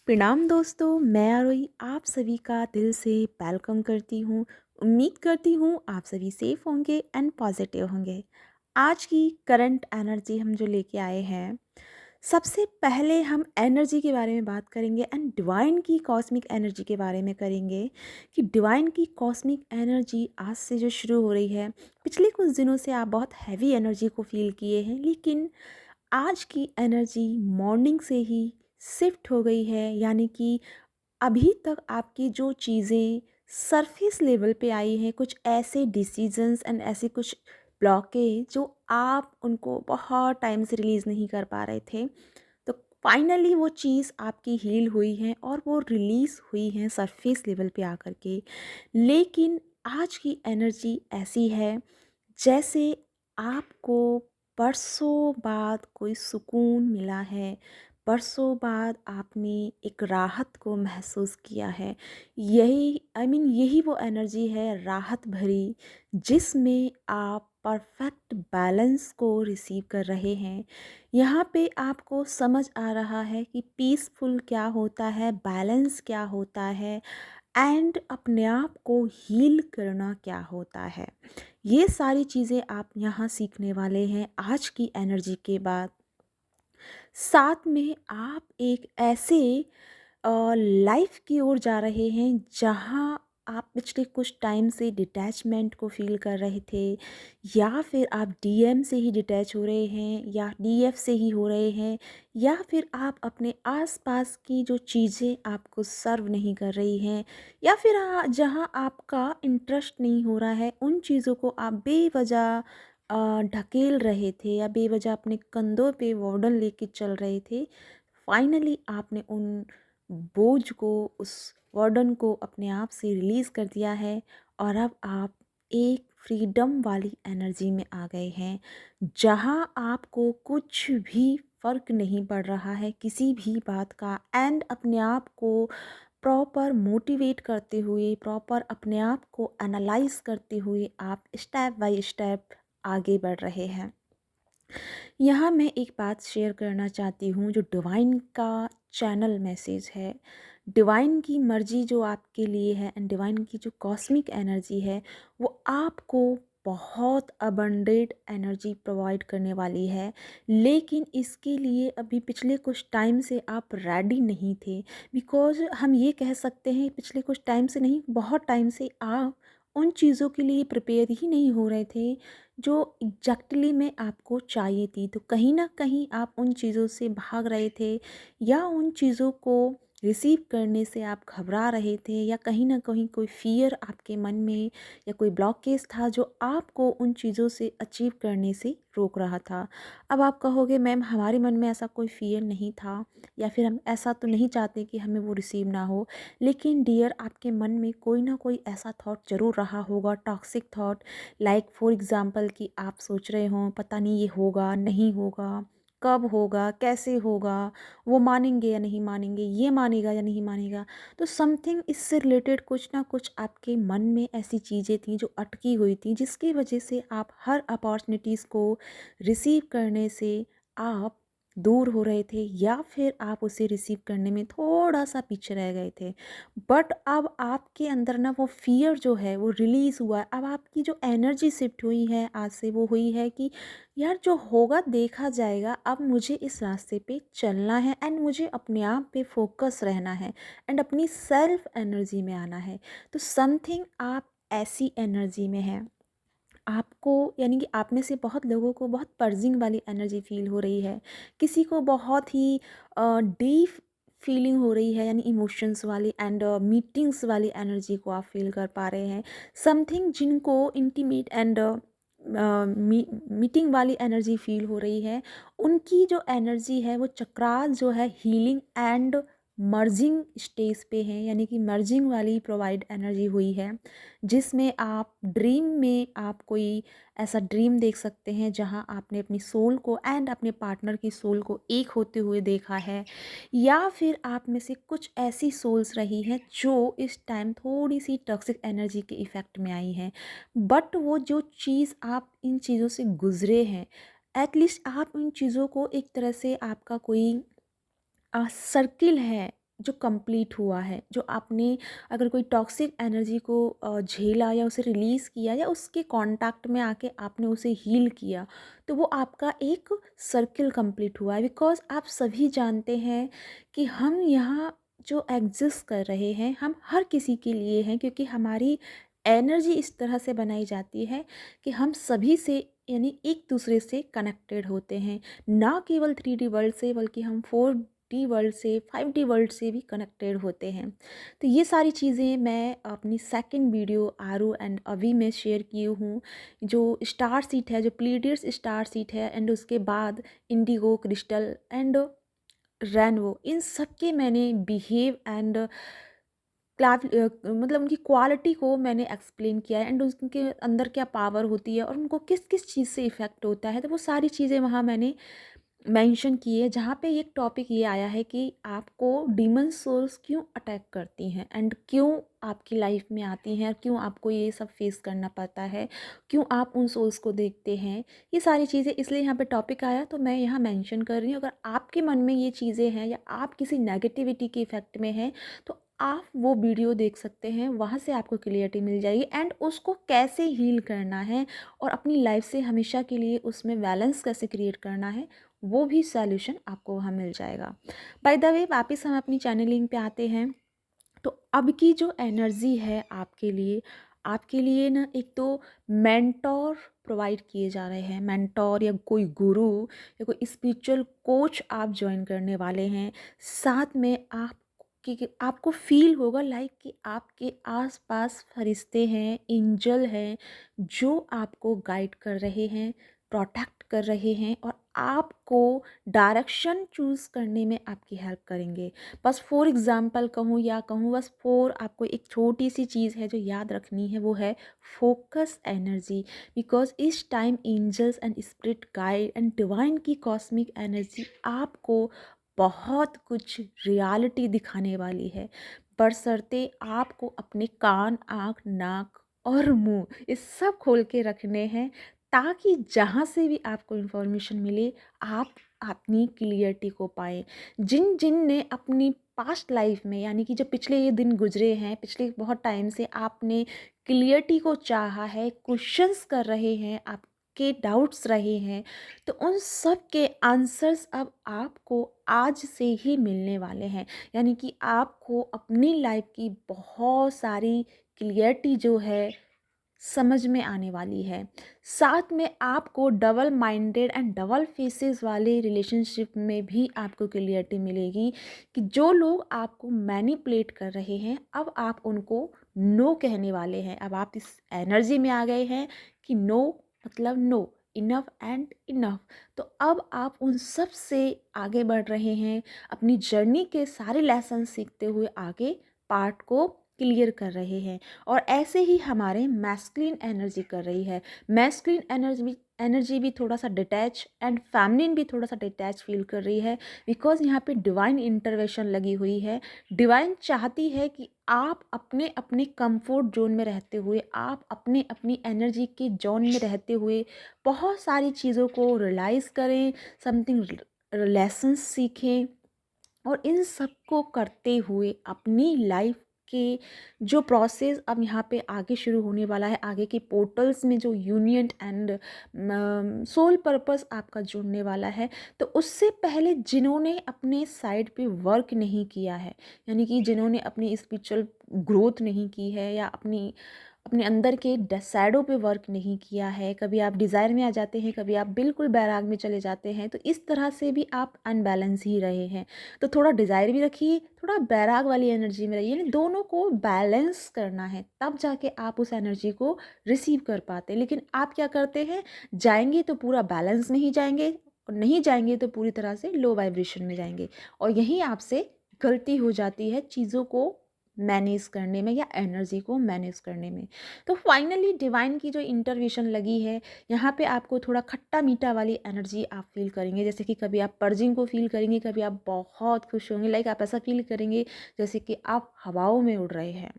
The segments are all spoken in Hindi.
प्रणाम दोस्तों, मैं आरोही आप सभी का दिल से वेलकम करती हूँ। उम्मीद करती हूँ आप सभी सेफ होंगे एंड पॉजिटिव होंगे। आज की करंट एनर्जी हम जो लेके आए हैं, सबसे पहले हम एनर्जी के बारे में बात करेंगे एंड डिवाइन की कॉस्मिक एनर्जी के बारे में करेंगे कि डिवाइन की कॉस्मिक एनर्जी आज से जो शुरू हो रही है। पिछले कुछ दिनों से आप बहुत हैवी एनर्जी को फील किए हैं, लेकिन आज की एनर्जी मॉर्निंग से ही शिफ्ट हो गई है। यानी कि अभी तक आपकी जो चीज़ें सरफेस लेवल पे आई हैं, कुछ ऐसे डिसीजंस एंड ऐसे कुछ ब्लॉकेज जो आप उनको बहुत टाइम से रिलीज़ नहीं कर पा रहे थे, तो फाइनली वो चीज़ आपकी हील हुई है और वो रिलीज़ हुई है सरफेस लेवल पे आकर के। लेकिन आज की एनर्जी ऐसी है जैसे आपको बरसों बाद कोई सुकून मिला है, बरसों बाद आपने एक राहत को महसूस किया है। यही वो एनर्जी है राहत भरी, जिसमें आप परफेक्ट बैलेंस को रिसीव कर रहे हैं। यहाँ पे आपको समझ आ रहा है कि पीसफुल क्या होता है, बैलेंस क्या होता है एंड अपने आप को हील करना क्या होता है। ये सारी चीज़ें आप यहाँ सीखने वाले हैं आज की एनर्जी के बाद। साथ में आप एक ऐसे लाइफ की ओर जा रहे हैं जहाँ आप पिछले कुछ टाइम से डिटैचमेंट को फील कर रहे थे, या फिर आप डीएम से ही डिटैच हो रहे हैं, या डीएफ से ही हो रहे हैं, या फिर आप अपने आसपास की जो चीज़ें आपको सर्व नहीं कर रही हैं, या फिर जहाँ आपका इंटरेस्ट नहीं हो रहा है उन चीज़ों को आप बेवजह ढकेल रहे थे या बेवजह अपने कंधों पे बर्डन लेके चल रहे थे। फाइनली आपने उन बोझ को, उस बर्डन को अपने आप से रिलीज़ कर दिया है और अब आप एक फ्रीडम वाली एनर्जी में आ गए हैं, जहां आपको कुछ भी फ़र्क नहीं पड़ रहा है किसी भी बात का। एंड अपने आप को प्रॉपर मोटिवेट करते हुए, प्रॉपर अपने आप को एनालाइज करते हुए आप स्टेप बाय स्टेप आगे बढ़ रहे हैं। यहाँ मैं एक बात शेयर करना चाहती हूँ, जो डिवाइन का चैनल मैसेज है, डिवाइन की मर्जी जो आपके लिए है एंड डिवाइन की जो कॉस्मिक एनर्जी है, वो आपको बहुत अबंडेंट एनर्जी प्रोवाइड करने वाली है। लेकिन इसके लिए अभी पिछले कुछ टाइम से आप रेडी नहीं थे, बिकॉज हम ये कह सकते हैं पिछले कुछ टाइम से नहीं, बहुत टाइम से आप उन चीज़ों के लिए प्रिपेयर ही नहीं हो रहे थे जो एग्जैक्टली में आपको चाहिए थी। तो कहीं ना कहीं आप उन चीज़ों से भाग रहे थे, या उन चीज़ों को रिसीव करने से आप घबरा रहे थे, या कहीं ना कहीं कोई फियर आपके मन में या कोई ब्लॉकेज था जो आपको उन चीज़ों से अचीव करने से रोक रहा था। अब आप कहोगे मैम, हमारे मन में ऐसा कोई फियर नहीं था, या फिर हम ऐसा तो नहीं चाहते कि हमें वो रिसीव ना हो। लेकिन डियर, आपके मन में कोई ना कोई ऐसा थॉट ज़रूर रहा होगा, toxic thought. Like for example कि आप सोच रहे हों पता नहीं ये होगा नहीं होगा, कब होगा, कैसे होगा, वो मानेंगे या नहीं मानेंगे, ये मानेगा या नहीं मानेगा। तो समथिंग इससे रिलेटेड कुछ ना कुछ आपके मन में ऐसी चीज़ें थी जो अटकी हुई थी, जिसकी वजह से आप हर अपॉर्चुनिटीज़ को रिसीव करने से आप दूर हो रहे थे, या फिर आप उसे रिसीव करने में थोड़ा सा पीछे रह गए थे। बट अब आपके अंदर ना वो फियर जो है वो रिलीज़ हुआ है। अब आपकी जो एनर्जी शिफ्ट हुई है आज से, वो हुई है कि यार जो होगा देखा जाएगा, अब मुझे इस रास्ते पे चलना है एंड मुझे अपने आप पे फोकस रहना है एंड अपनी सेल्फ एनर्जी में आना है। तो समथिंग आप ऐसी एनर्जी में है, आपको यानी कि आप में से बहुत लोगों को बहुत पर्जिंग वाली एनर्जी फील हो रही है, किसी को बहुत ही डीप फीलिंग हो रही है, यानी इमोशंस वाली एंड मीटिंग्स वाली एनर्जी को आप फील कर पा रहे हैं। समथिंग जिनको इंटीमेट एंड मीटिंग वाली एनर्जी फील हो रही है, उनकी जो एनर्जी है वो चक्रास जो है हीलिंग एंड मर्जिंग स्टेज पे है, यानी कि मर्जिंग वाली प्रोवाइड एनर्जी हुई है, जिसमें आप ड्रीम में आप कोई ऐसा ड्रीम देख सकते हैं जहां आपने अपनी सोल को एंड अपने पार्टनर की सोल को एक होते हुए देखा है। या फिर आप में से कुछ ऐसी सोल्स रही हैं जो इस टाइम थोड़ी सी टॉक्सिक एनर्जी के इफ़ेक्ट में आई हैं, बट वो जो चीज़ आप इन चीज़ों से गुजरे हैं, एटलीस्ट आप इन चीज़ों को एक तरह से आपका कोई सर्किल है जो कंप्लीट हुआ है, जो आपने अगर कोई टॉक्सिक एनर्जी को झेला या उसे रिलीज़ किया या उसके कांटेक्ट में आके आपने उसे हील किया, तो वो आपका एक सर्किल कंप्लीट हुआ है। बिकॉज़ आप सभी जानते हैं कि हम यहाँ जो एग्जिस्ट कर रहे हैं, हम हर किसी के लिए हैं, क्योंकि हमारी एनर्जी इस तरह से बनाई जाती है कि हम सभी से यानी एक दूसरे से कनेक्टेड होते हैं। ना केवल 3D वर्ल्ड से, बल्कि हम 4D वर्ल्ड से, 5D वर्ल्ड से भी कनेक्टेड होते हैं। तो ये सारी चीज़ें मैं अपनी सेकंड वीडियो आरू एंड अवी में शेयर की हूँ। जो स्टार सीट है, जो प्लीडियस स्टार सीट है, एंड उसके बाद इंडिगो, क्रिस्टल एंड रेनबो, इन सब के मैंने बिहेव एंड मतलब उनकी क्वालिटी को मैंने एक्सप्लेन किया है, एंड उनके अंदर क्या पावर होती है और उनको किस किस चीज़ से इफ़ेक्ट होता है। तो वो सारी चीज़ें वहाँ मैंने मेंशन की है, जहाँ पे एक टॉपिक ये आया है कि आपको डीमन सोल्स क्यों अटैक करती हैं एंड क्यों आपकी लाइफ में आती हैं और क्यों आपको ये सब फेस करना पड़ता है, क्यों आप उन सोल्स को देखते हैं। ये सारी चीज़ें इसलिए यहाँ पे टॉपिक आया, तो मैं यहाँ मेंशन कर रही हूँ। अगर आपके मन में ये चीज़ें हैं या आप किसी नेगेटिविटी के इफ़ेक्ट में हैं, तो आप वो वीडियो देख सकते हैं, वहाँ से आपको क्लियरिटी मिल जाएगी एंड उसको कैसे हील करना है और अपनी लाइफ से हमेशा के लिए उसमें बैलेंस कैसे क्रिएट करना है, वो भी सॉल्यूशन आपको वहाँ मिल जाएगा। बाय द वे, वापस हम अपनी चैनलिंग पे आते हैं। तो अब की जो एनर्जी है आपके लिए ना, एक तो मेंटोर प्रोवाइड किए जा रहे हैं, मेंटोर या कोई गुरु या कोई स्पिरिचुअल कोच आप ज्वाइन करने वाले हैं। साथ में कि आपको फील होगा लाइक कि आपके आसपास फरिश्ते हैं, एंजल हैं, जो आपको गाइड कर रहे हैं, प्रोटेक्ट कर रहे हैं और आपको डायरेक्शन चूज़ करने में आपकी हेल्प करेंगे। बस फॉर एग्ज़ाम्पल कहूँ या कहूँ बस फॉर, आपको एक छोटी सी चीज़ है जो याद रखनी है, वो है फोकस एनर्जी। बिकॉज इस time angels and spirit guide and divine की कॉस्मिक एनर्जी आपको बहुत कुछ रियलिटी दिखाने वाली है, बशर्ते आपको अपने कान, आँख, नाक और मुंह ये सब खोल के रखने हैं, ताकि जहाँ से भी आपको इन्फॉर्मेशन मिले आप अपनी क्लियरिटी को पाएँ। जिन जिन ने अपनी पास्ट लाइफ में, यानी कि जो पिछले ये दिन गुजरे हैं, पिछले बहुत टाइम से आपने क्लियरिटी को चाहा है, क्वेश्चंस कर रहे हैं, आपके डाउट्स रहे हैं, तो उन सब के आंसर्स अब आपको आज से ही मिलने वाले हैं। यानी कि आपको अपनी लाइफ की बहुत सारी क्लियरिटी जो है समझ में आने वाली है। साथ में आपको double minded and double faces वाले रिलेशनशिप में भी आपको क्लियरिटी मिलेगी कि जो लोग आपको मैनिपुलेट कर रहे हैं, अब आप उनको नो कहने वाले हैं। अब आप इस एनर्जी में आ गए हैं कि नो मतलब नो, इनफ एंड इनफ। तो अब आप उन सब से आगे बढ़ रहे हैं, अपनी जर्नी के सारे लेसन सीखते हुए आगे पार्ट को क्लियर कर रहे हैं। और ऐसे ही हमारे मैस्कुलिन एनर्जी कर रही है। मैस्कुलिन एनर्जी भी थोड़ा सा डिटैच एंड फेमिनिन भी थोड़ा सा डिटैच फील कर रही है, बिकॉज यहाँ पे डिवाइन इंटरवेंशन लगी हुई है। डिवाइन चाहती है कि आप अपने अपने कंफर्ट जोन में रहते हुए, आप अपने अपनी एनर्जी के जोन में रहते हुए बहुत सारी चीज़ों को रियलाइज़ करें, समथिंग लेसन्स सीखें, और इन सब को करते हुए अपनी लाइफ के जो प्रोसेस अब यहाँ पे आगे शुरू होने वाला है, आगे के पोर्टल्स में जो यूनियन एंड सोल पर्पस आपका जुड़ने वाला है, तो उससे पहले जिन्होंने अपने साइड पे वर्क नहीं किया है, यानी कि जिन्होंने अपनी स्पिरिचुअल ग्रोथ नहीं की है या अपने अंदर के शैडो पे वर्क नहीं किया है, कभी आप डिज़ायर में आ जाते हैं, कभी आप बिल्कुल बैराग में चले जाते हैं, तो इस तरह से भी आप अनबैलेंस ही रहे हैं। तो थोड़ा डिज़ायर भी रखिए, थोड़ा बैराग वाली एनर्जी में रहिए, यानी दोनों को बैलेंस करना है, तब जाके आप उस एनर्जी को रिसीव कर पाते हैं। लेकिन आप क्या करते हैं, जाएंगे तो पूरा बैलेंस में ही जाएंगे और नहीं जाएंगे तो पूरी तरह से लो वाइब्रेशन में जाएंगे, और यही आपसे गलती हो जाती है चीज़ों को मैनेज करने में या एनर्जी को मैनेज करने में। तो फाइनली डिवाइन की जो इंटरवेंशन लगी है, यहाँ पे आपको थोड़ा खट्टा मीठा वाली एनर्जी आप फील करेंगे, जैसे कि कभी आप पर्जिंग को फील करेंगे, कभी आप बहुत खुश होंगे, लाइक आप ऐसा फील करेंगे जैसे कि आप हवाओं में उड़ रहे हैं।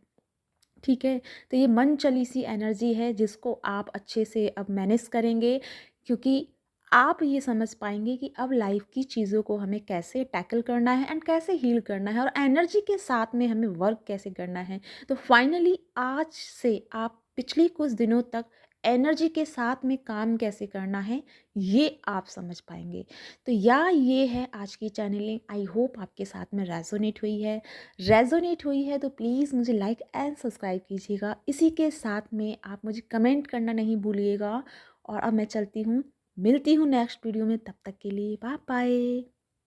ठीक है, तो ये मन चली सी एनर्जी है जिसको आप अच्छे से अब मैनेज करेंगे, क्योंकि आप ये समझ पाएँगे कि अब लाइफ़ की चीज़ों को हमें कैसे टैकल करना है एंड कैसे हील करना है और एनर्जी के साथ में हमें वर्क कैसे करना है। तो फाइनली आज से आप पिछले कुछ दिनों तक एनर्जी के साथ में काम कैसे करना है, ये आप समझ पाएँगे। तो ये है आज की चैनलिंग। आई होप आपके साथ में रेज़ोनेट हुई है। रेज़ोनेट हुई है तो प्लीज़ मुझे लाइक एंड सब्सक्राइब कीजिएगा। इसी के साथ में आप मुझे कमेंट करना नहीं भूलिएगा और अब मैं चलती हूँ। मिलती हूँ नेक्स्ट वीडियो में, तब तक के लिए बाय बाय।